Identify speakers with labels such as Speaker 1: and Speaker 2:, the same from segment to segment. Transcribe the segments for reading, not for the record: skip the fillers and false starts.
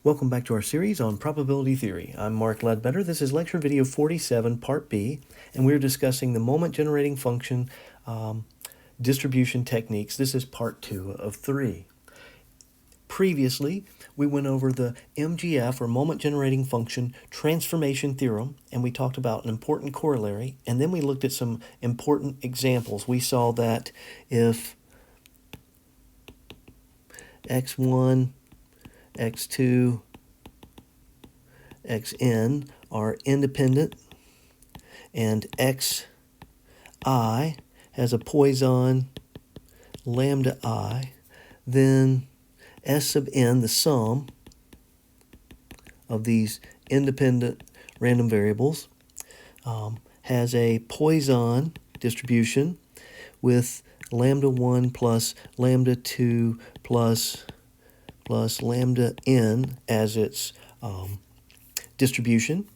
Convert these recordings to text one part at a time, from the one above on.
Speaker 1: Welcome back to our series on probability theory. I'm Mark Ledbetter. This is lecture video 47, part B, and we're discussing the moment generating function distribution techniques. This is part 2 of 3. Previously, we went over the MGF, or moment generating function transformation theorem, and we talked about an important corollary, and then we looked at some important examples. We saw that if x1, x2, xn are independent and xi has a Poisson lambda I, then S sub n, the sum of these independent random variables, has a Poisson distribution with lambda 1 plus lambda 2 plus lambda n as its distribution.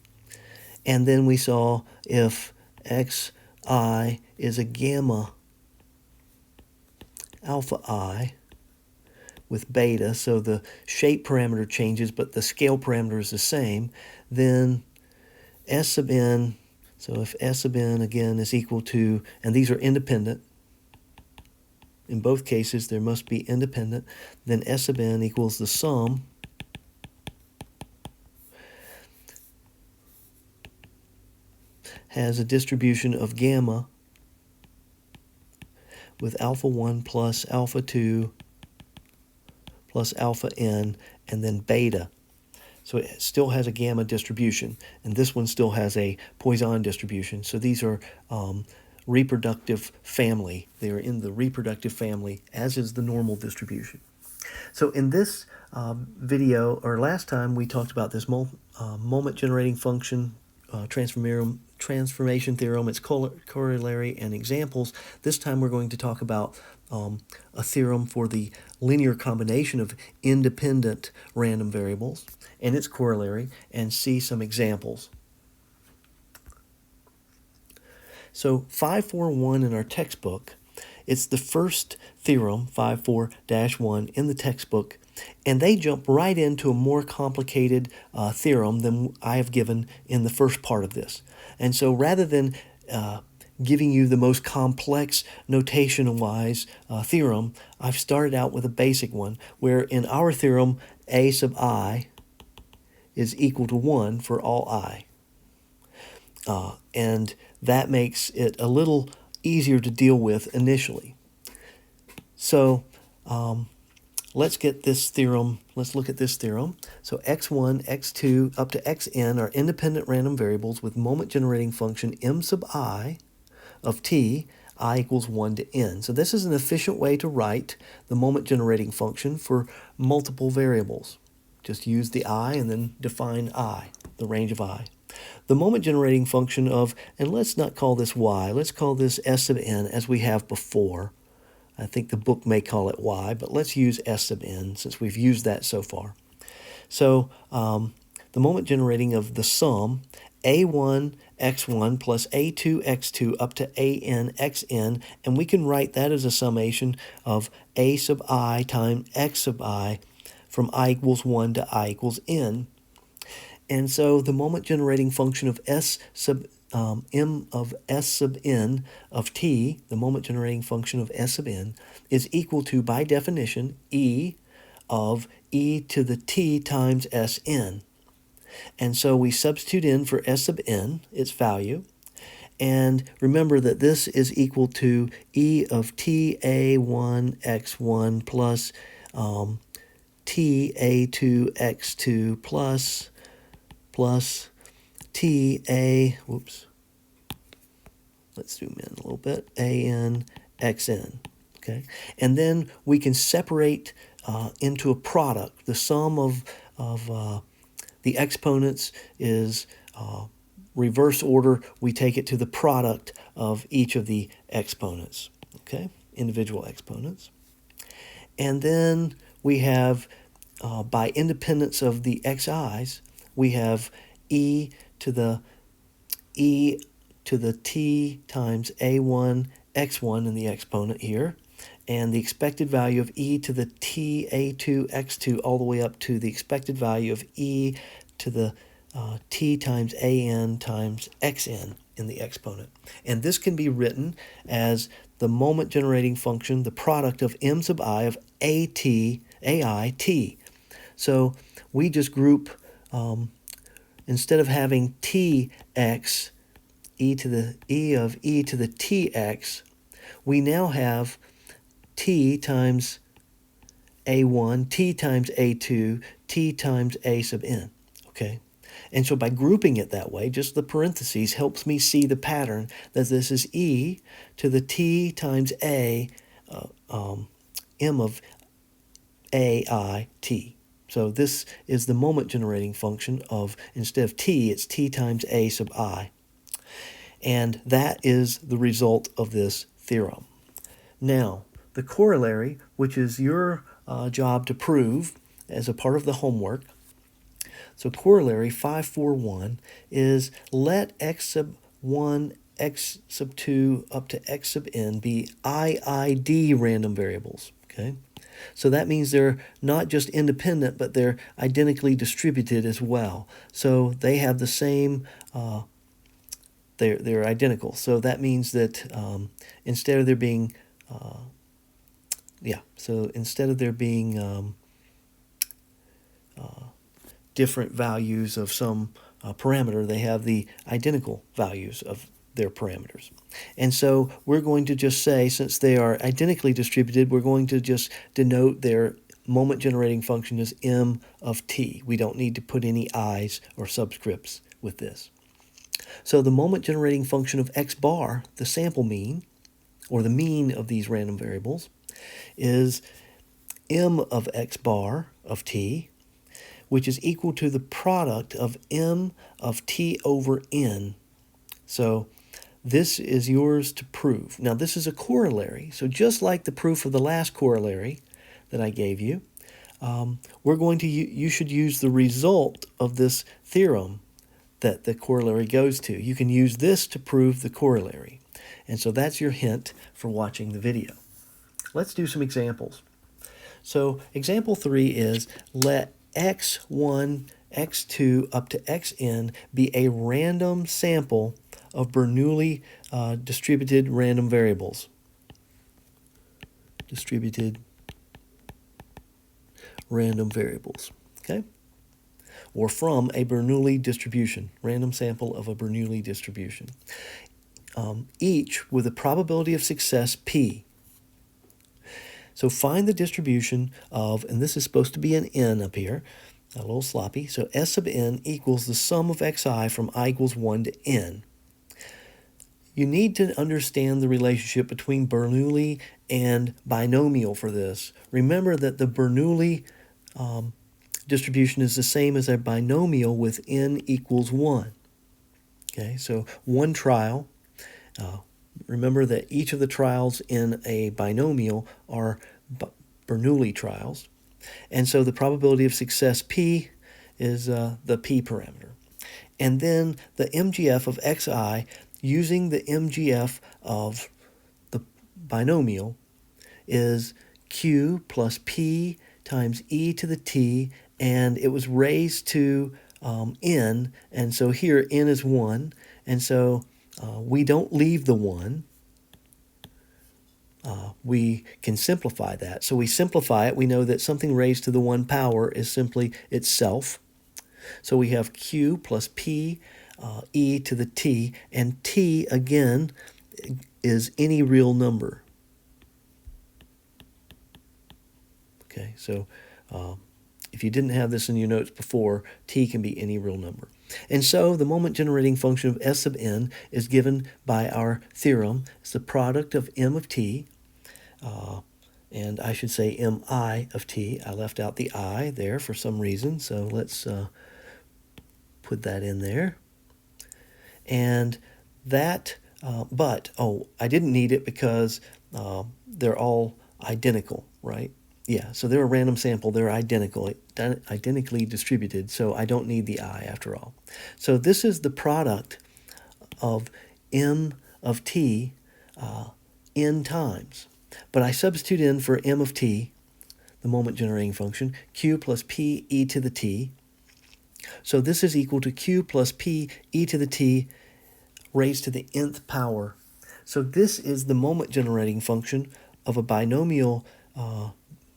Speaker 1: And then we saw if xi is a gamma alpha I with beta, so the shape parameter changes but the scale parameter is the same, then S sub n, so if S sub n again is equal to, and these are independent, in both cases there must be independent, then S sub n equals the sum has a distribution of gamma with alpha 1 plus alpha 2 plus alpha n, and then beta. So it still has a gamma distribution, and this one still has a Poisson distribution. So these are reproductive family. They are in the reproductive family, as is the normal distribution. So in this video, or last time, we talked about this moment generating function transformation theorem, its corollary and examples. This time we're going to talk about a theorem for the linear combination of independent random variables and its corollary, and see some examples. So 541 in our textbook, it's the first theorem, 54-1, in the textbook, and they jump right into a more complicated theorem than I have given in the first part of this. And so rather than giving you the most complex notation-wise theorem, I've started out with a basic one, where in our theorem, a sub I is equal to 1 for all I. And that makes it a little easier to deal with initially. So let's get this theorem, let's look at this theorem. So x1, x2, up to xn are independent random variables with moment generating function m sub I of t, I equals 1 to n. So this is an efficient way to write the moment generating function for multiple variables. Just use the I and then define I, the range of I. The moment generating function of, and let's not call this y, let's call this S sub n as we have before. I think the book may call it y, but let's use S sub n since we've used that so far. So the moment generating of the sum a1 x1 plus a2 x2 up to an xn, and we can write that as a summation of a sub I times x sub I from I equals 1 to I equals n. And so the moment generating function of s sub m of s sub n of t, the moment generating function of s sub n, is equal to, by definition, e of e to the t times sn. And so we substitute in for s sub n, its value, and remember that this is equal to e of t a1 x1 plus t a2 x2 plus t a, let's zoom in a little bit, an xn, okay? And then we can separate into a product. The sum of the exponents is reverse order. We take it to the product of each of the exponents, okay? Individual exponents. And then we have, by independence of the xi's, we have e to the t times a1 x1 in the exponent here, and the expected value of e to the t a2 x2 all the way up to the expected value of e to the t times an times xn in the exponent. And this can be written as the moment generating function, the product of m sub I of ai t. So we just group, instead of having tx e to the tx, we now have t times a1, t times a2, t times a sub n, okay? And so by grouping it that way, just the parentheses helps me see the pattern that this is e to the t times a, m of ai t. So this is the moment generating function of, instead of t, it's t times a sub I. And that is the result of this theorem. Now, the corollary, which is your job to prove as a part of the homework. So corollary 541 is let x sub 1, x sub 2 up to x sub n be IID random variables. Okay? So that means they're not just independent, but they're identically distributed as well. So they have the same, they're identical. So that means that instead of there being, different values of some parameter, they have the identical values of their parameters. And so we're going to just say, since they are identically distributed, we're going to just denote their moment generating function as m of t. We don't need to put any i's or subscripts with this. So the moment generating function of x bar, the sample mean, or the mean of these random variables, is m of x bar of t, which is equal to the product of m of t over n. So this is yours to prove. Now this is a corollary, so just like the proof of the last corollary that I gave you, we're going to you should use the result of this theorem that the corollary goes to. You can use this to prove the corollary. And so that's your hint for watching the video. Let's do some examples. So example 3 is let x1, x2 up to xn be a random sample of Bernoulli distributed random variables. Distributed random variables, okay? Or from a Bernoulli distribution, random sample of a Bernoulli distribution. Each with a probability of success p. So find the distribution of, and this is supposed to be an n up here, a little sloppy, so S sub n equals the sum of xi from I equals 1 to n. You need to understand the relationship between Bernoulli and binomial for this. Remember that the Bernoulli distribution is the same as a binomial with n equals 1. Okay, so one trial. Remember that each of the trials in a binomial are Bernoulli trials. And so the probability of success p is the p parameter. And then the MGF of xi, using the MGF of the binomial, is q plus p times e to the t, and it was raised to n, and so here n is 1, and so we don't leave the 1. We can simplify that. So we simplify it. We know that something raised to the 1 power is simply itself. So we have q plus p e to the t, and t, again, is any real number. Okay, so if you didn't have this in your notes before, t can be any real number. And so the moment generating function of S sub n is given by our theorem. It's the product of m of t, and I should say mi of t. I left out the I there for some reason, so let's put that in there. And that, I didn't need it because they're all identical, right? Yeah, so they're a random sample. They're identically distributed, so I don't need the I after all. So this is the product of m of t n times. but I substitute in for m of t, the moment generating function, q plus p e to the t. So this is equal to q plus p e to the t raised to the nth power. So this is the moment generating function of a binomial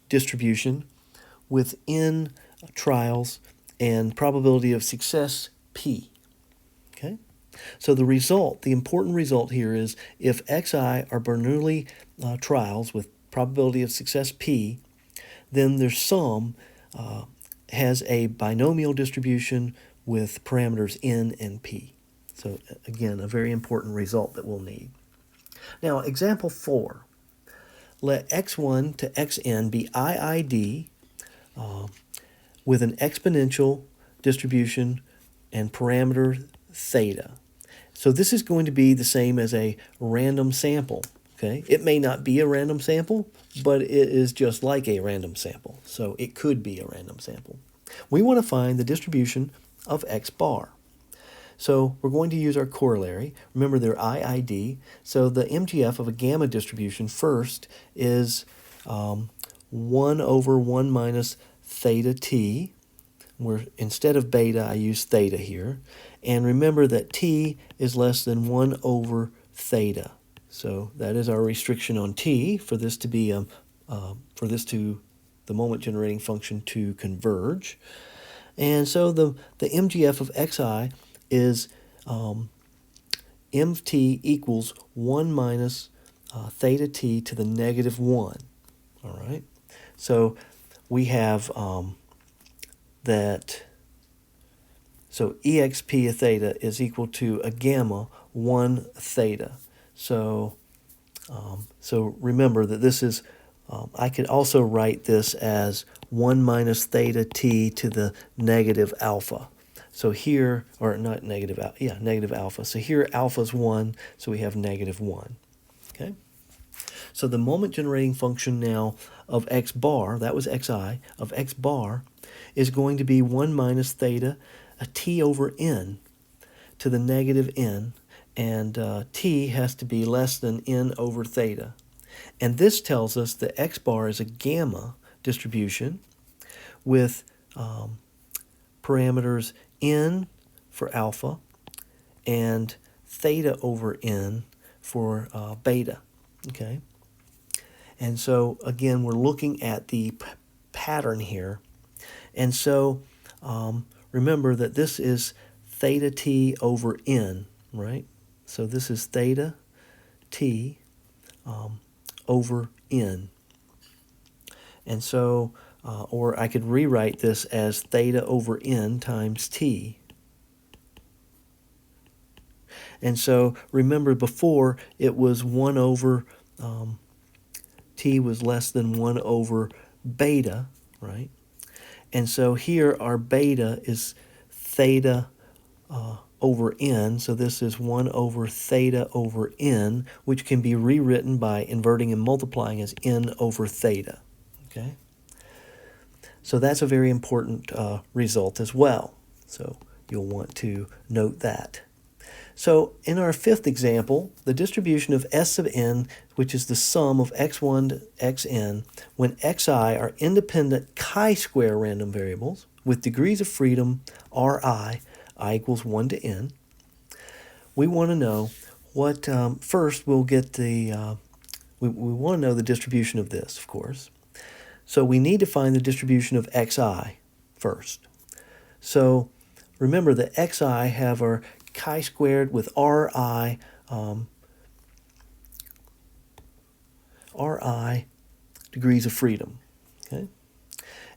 Speaker 1: distribution with n trials and probability of success p. Okay? So the result, the important result here is if xi are Bernoulli trials with probability of success p, then their sum has a binomial distribution with parameters n and p. So again, a very important result that we'll need. Now, example 4. Let x1 to xn be IID with an exponential distribution and parameter theta. So this is going to be the same as a random sample. Okay? It may not be a random sample, but it is just like a random sample. So it could be a random sample. We want to find the distribution of x bar. So we're going to use our corollary. Remember, they're IID. So the MGF of a gamma distribution first is 1 over 1 minus theta t, where instead of beta, I use theta here. And remember that t is less than 1 over theta. So that is our restriction on t for this to be the moment generating function to converge. And so the MGF of xi is mt equals 1 minus theta t to the negative 1. All right? So we have that, so exp of theta is equal to a gamma 1 theta. So remember that this is, I could also write this as 1 minus theta t to the negative alpha. So here, or not negative alpha, yeah, negative alpha. So here alpha is 1, so we have negative 1. Okay? So the moment generating function now of x bar, that was xi, of x bar, is going to be 1 minus theta, a t over n to the negative n, and t has to be less than n over theta. And this tells us that x bar is a gamma distribution with parameters n for alpha and theta over n for beta. Okay? And so, again, we're looking at the pattern here. And so, remember that this is theta t over n, right? So this is theta t over n. And so, or I could rewrite this as theta over n times t. And so, remember before it was 1 over, t was less than 1 over beta, right? And so here our beta is theta over n, so this is 1 over theta over n, which can be rewritten by inverting and multiplying as n over theta. Okay? So that's a very important result as well. So you'll want to note that. So in our fifth example, the distribution of S sub n, which is the sum of x1 to xn, when xi are independent chi-square random variables with degrees of freedom Ri, I equals 1 to n, we want to know what, first we'll get the, we want to know the distribution of this, of course. So we need to find the distribution of xi first. So remember that xi have our chi-squared with Ri, Ri degrees of freedom. Okay?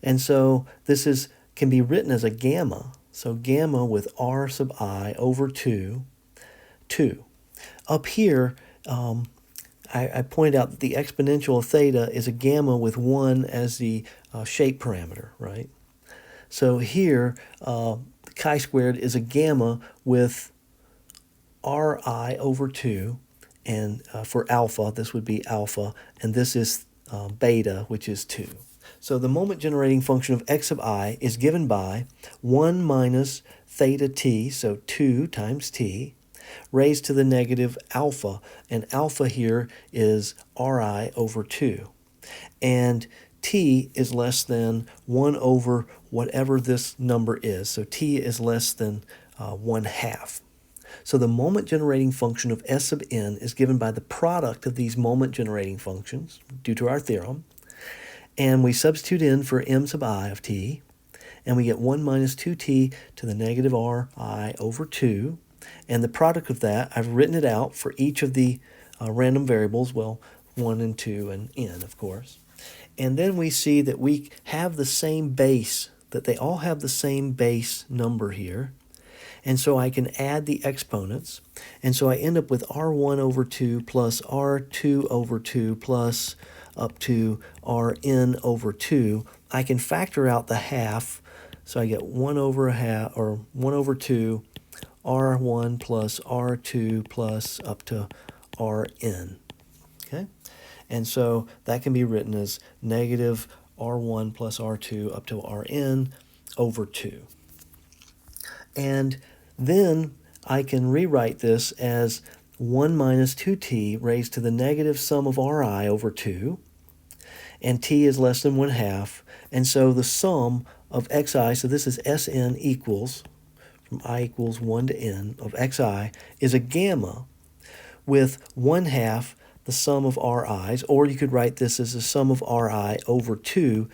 Speaker 1: And so this can be written as a gamma. So gamma with R sub I over 2. Up here, I point out that the exponential of theta is a gamma with 1 as the shape parameter, right? So here, chi-squared is a gamma with Ri over 2, and for alpha, this would be alpha, and this is beta, which is 2. So the moment generating function of x sub I is given by 1 minus theta t, so 2 times t, raised to the negative alpha. And alpha here is Ri over 2. And t is less than 1 over whatever this number is. So t is less than 1/2. So the moment generating function of S sub n is given by the product of these moment generating functions due to our theorem. And we substitute in for m sub I of t, and we get 1 minus 2t to the negative Ri over 2. And the product of that, I've written it out for each of the random variables, well, 1 and 2 and n, of course. And then we see that we have the same base, that they all have the same base number here. And so I can add the exponents. And so I end up with R1 over 2 plus R2 over 2 plus up to Rn over 2. I can factor out the half. So I get 1 over a half, or 1 over 2, R1 plus R2 plus up to Rn. Okay? And so that can be written as negative R1 plus R2 up to Rn over 2. And then I can rewrite this as 1 minus 2t raised to the negative sum of Ri over 2. And t is less than 1/2. And so the sum of xi, so this is Sn equals, from I equals 1 to n of xi, is a gamma with 1/2 the sum of ri's, or you could write this as the sum of ri over 2,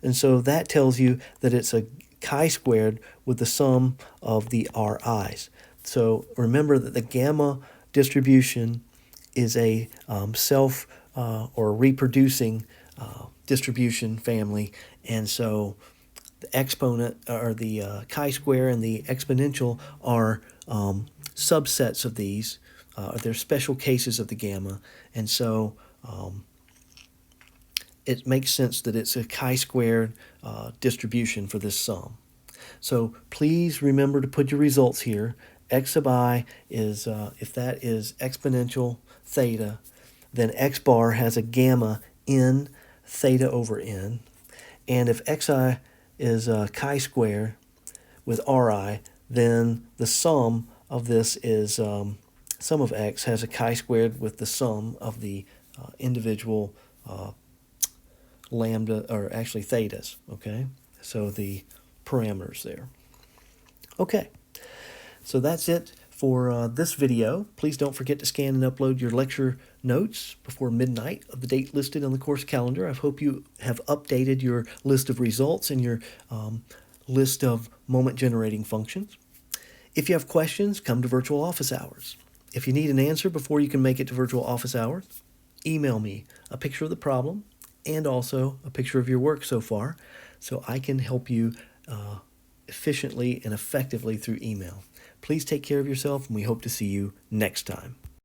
Speaker 1: and so that tells you that it's a chi-squared with the sum of the ri's. So remember that the gamma distribution is a self or reproducing distribution family, and so the exponent, or the chi-square and the exponential, are subsets of these. They're special cases of the gamma, and so it makes sense that it's a chi-squared distribution for this sum. So please remember to put your results here. X sub I is, if that is exponential theta, then x bar has a gamma in theta over n. And if xi is chi-squared with Ri, then the sum of this is, sum of x has a chi-squared with the sum of the individual lambda, or actually thetas, okay? So the parameters there. Okay, so that's it for this video. Please don't forget to scan and upload your lecture notes before midnight of the date listed on the course calendar. I hope you have updated your list of results and your list of moment generating functions. If you have questions, come to virtual office hours. If you need an answer before you can make it to virtual office hours, email me a picture of the problem and also a picture of your work so far, so I can help you efficiently and effectively through email. Please take care of yourself, and we hope to see you next time.